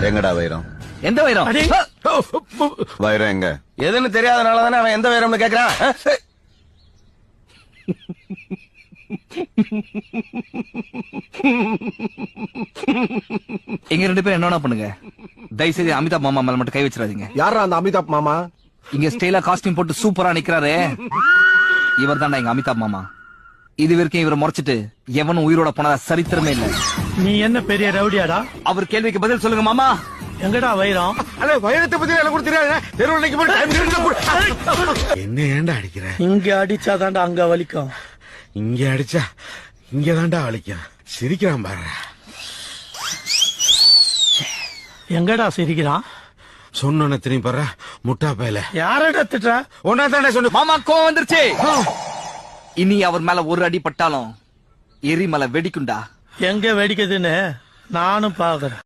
எங்கடா வைரம்? எந்த வைரம்? வைரம் எங்க? எதுன்னு தெரியாதனாலதானே அவன் எந்த வைரம்னு கேக்குறான். எங்க 2 பேரும் என்ன பண்ணுங்க, தயவுசெய்து அமிதாப் மாமா மேல மட்டும் கை வச்சிடாதீங்க. யாரா அந்த அமிதாப் மாமா? இங்க ஸ்டைலா காஸ்டியூம் போட்டு சூப்பரா நிக்கிறாரு, இவர் தான்டா எங்க அமிதாப் மாமா. இது வரைக்கும் இவரை முறைச்சிட்டு எவனும் உயிரோட போனதா சரித்திரமே இல்ல. நீ என்ன பெரிய ரவுடியாடா? அவர் கேள்விக்கு பதில் சொல்லுங்க மாமா. எங்கடா வைரம்? அண்ணே வைரத்தை பத்தி எனக்கு கூட தெரியாது. தெருவுலைக்கு போய் டைம் என்ன ஏன்டா அடிக்கிற? இங்க அடிச்சாதான்டா அங்க வலிக்கும். இங்க அடிச்சா இங்கதான்டா வலிக்கும். சிரிக்கிறான் பாரு. எங்கடா சிரிக்கிறான்? சொன்ன திரும்பி பாரு முட்டா பயல. யாரடா திட்டா? ஒன்னா தானே சொன்ன. மாமா கோவம் வந்துருச்சு. இனி அவர் மேல ஒரு அடி பட்டாலும் எரிமலை வெடிக்குண்டா. எங்க வெடிக்குதுன்னு நானும் பாக்குறேன்.